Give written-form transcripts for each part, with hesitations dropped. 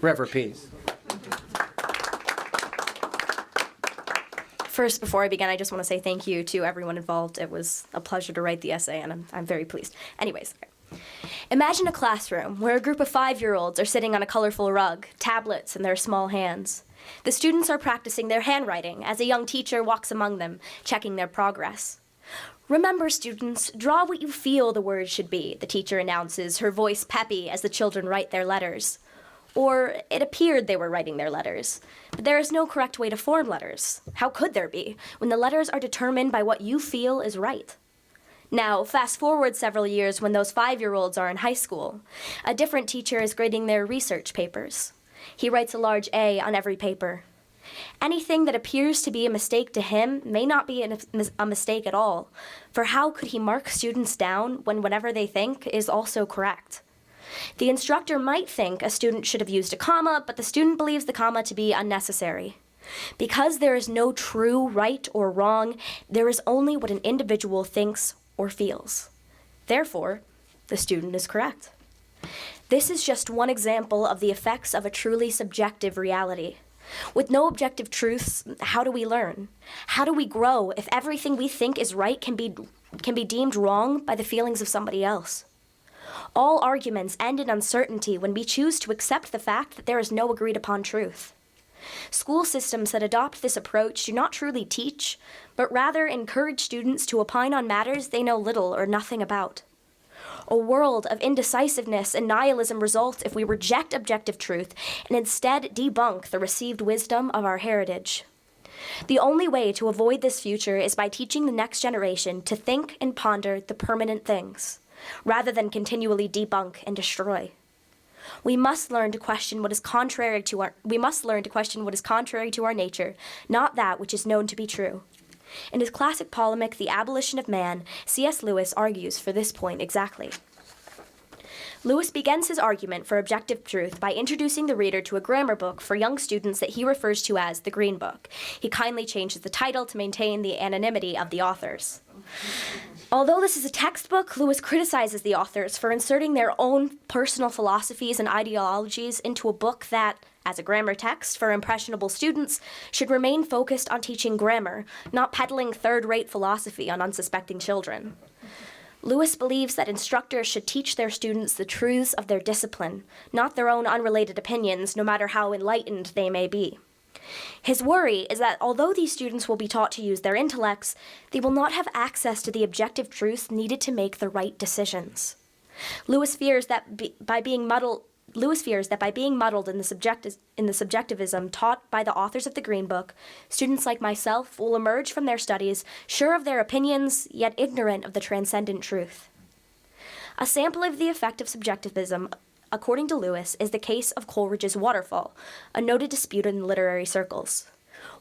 Reverend Pease. First, before I begin, I just want to say thank you to everyone involved. It was a pleasure to write the essay, and I'm very pleased. Anyways, imagine a classroom where a group of 5-year-olds are sitting on a colorful rug, tablets in their small hands. The students are practicing their handwriting as a young teacher walks among them, checking their progress. Remember, students, draw what you feel the words should be, the teacher announces, her voice peppy as the children write their letters. Or it appeared they were writing their letters. But there is no correct way to form letters. How could there be, when the letters are determined by what you feel is right? Now, fast forward several years when those 5-year-olds are in high school. A different teacher is grading their research papers. He writes a large A on every paper. Anything that appears to be a mistake to him may not be a mistake at all, for how could he mark students down when whatever they think is also correct? The instructor might think a student should have used a comma, but the student believes the comma to be unnecessary. Because there is no true right or wrong, there is only what an individual thinks or feels. Therefore, the student is correct. This is just one example of the effects of a truly subjective reality. With no objective truths, how do we learn? How do we grow if everything we think is right can be deemed wrong by the feelings of somebody else? All arguments end in uncertainty when we choose to accept the fact that there is no agreed-upon truth. School systems that adopt this approach do not truly teach, but rather encourage students to opine on matters they know little or nothing about. A world of indecisiveness and nihilism results if we reject objective truth and instead debunk the received wisdom of our heritage. The only way to avoid this future is by teaching the next generation to think and ponder the permanent things, rather than continually debunk and destroy. We must learn to question what is contrary to our nature, not that which is known to be true. In his classic polemic, The Abolition of Man, C.S. Lewis argues for this point exactly. Lewis begins his argument for objective truth by introducing the reader to a grammar book for young students that he refers to as the Green Book. He kindly changes the title to maintain the anonymity of the authors. Although this is a textbook, Lewis criticizes the authors for inserting their own personal philosophies and ideologies into a book that, as a grammar text for impressionable students, should remain focused on teaching grammar, not peddling third-rate philosophy on unsuspecting children. Lewis believes that instructors should teach their students the truths of their discipline, not their own unrelated opinions, no matter how enlightened they may be. His worry is that although these students will be taught to use their intellects, they will not have access to the objective truth needed to make the right decisions. Lewis fears that by being muddled in the subjectivism taught by the authors of the Green Book, students like myself will emerge from their studies sure of their opinions, yet ignorant of the transcendent truth. A sample of the effect of subjectivism, according to Lewis, is the case of Coleridge's Waterfall, a noted dispute in literary circles.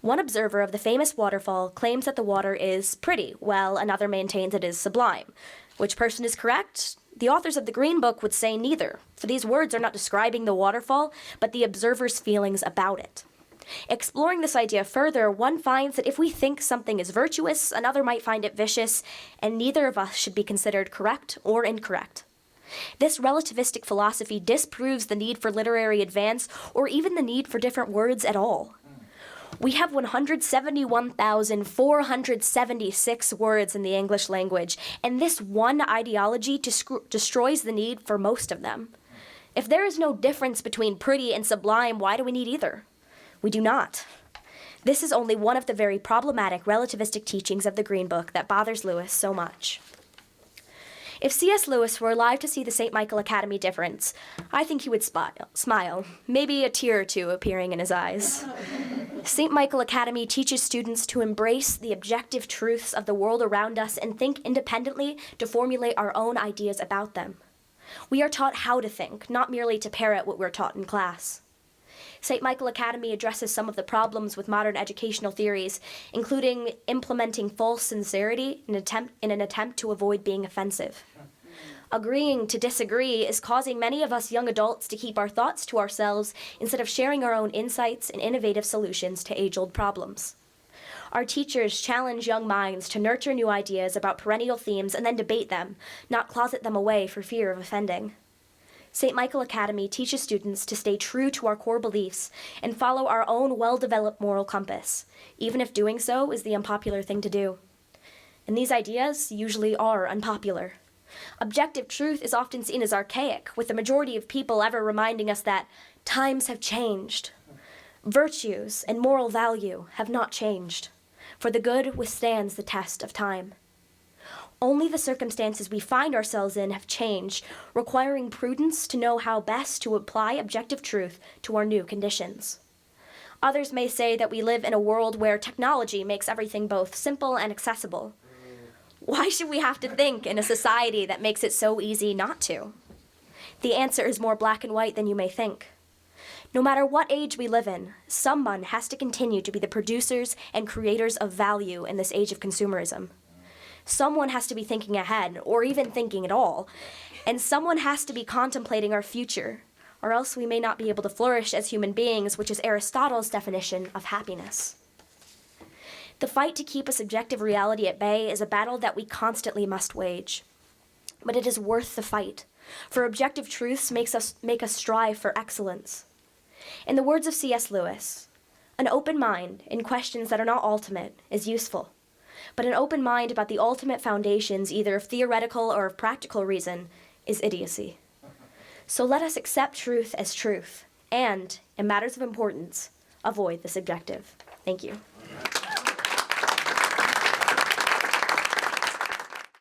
One observer of the famous waterfall claims that the water is pretty, while another maintains it is sublime. Which person is correct? The authors of the Green Book would say neither, for these words are not describing the waterfall, but the observer's feelings about it. Exploring this idea further, one finds that if we think something is virtuous, another might find it vicious, and neither of us should be considered correct or incorrect. This relativistic philosophy disproves the need for literary advance or even the need for different words at all. We have 171,476 words in the English language, and this one ideology destroys the need for most of them. If there is no difference between pretty and sublime, why do we need either? We do not. This is only one of the very problematic relativistic teachings of the Green Book that bothers Lewis so much. If C.S. Lewis were alive to see the St. Michael Academy difference, I think he would smile, maybe a tear or two appearing in his eyes. St. Michael Academy teaches students to embrace the objective truths of the world around us and think independently to formulate our own ideas about them. We are taught how to think, not merely to parrot what we're taught in class. St. Michael Academy addresses some of the problems with modern educational theories, including implementing false sincerity in an attempt to avoid being offensive. Agreeing to disagree is causing many of us young adults to keep our thoughts to ourselves instead of sharing our own insights and innovative solutions to age-old problems. Our teachers challenge young minds to nurture new ideas about perennial themes and then debate them, not closet them away for fear of offending. St. Michael Academy teaches students to stay true to our core beliefs and follow our own well-developed moral compass, even if doing so is the unpopular thing to do. And these ideas usually are unpopular. Objective truth is often seen as archaic, with the majority of people ever reminding us that times have changed. Virtues and moral value have not changed, for the good withstands the test of time. Only the circumstances we find ourselves in have changed, requiring prudence to know how best to apply objective truth to our new conditions. Others may say that we live in a world where technology makes everything both simple and accessible. Why should we have to think in a society that makes it so easy not to? The answer is more black and white than you may think. No matter what age we live in, someone has to continue to be the producers and creators of value in this age of consumerism. Someone has to be thinking ahead, or even thinking at all, and someone has to be contemplating our future, or else we may not be able to flourish as human beings, which is Aristotle's definition of happiness. The fight to keep a subjective reality at bay is a battle that we constantly must wage. But it is worth the fight, for objective truths make us strive for excellence. In the words of C.S. Lewis, an open mind in questions that are not ultimate is useful, but an open mind about the ultimate foundations, either of theoretical or of practical reason, is idiocy. So let us accept truth as truth, and, in matters of importance, avoid the subjective. Thank you.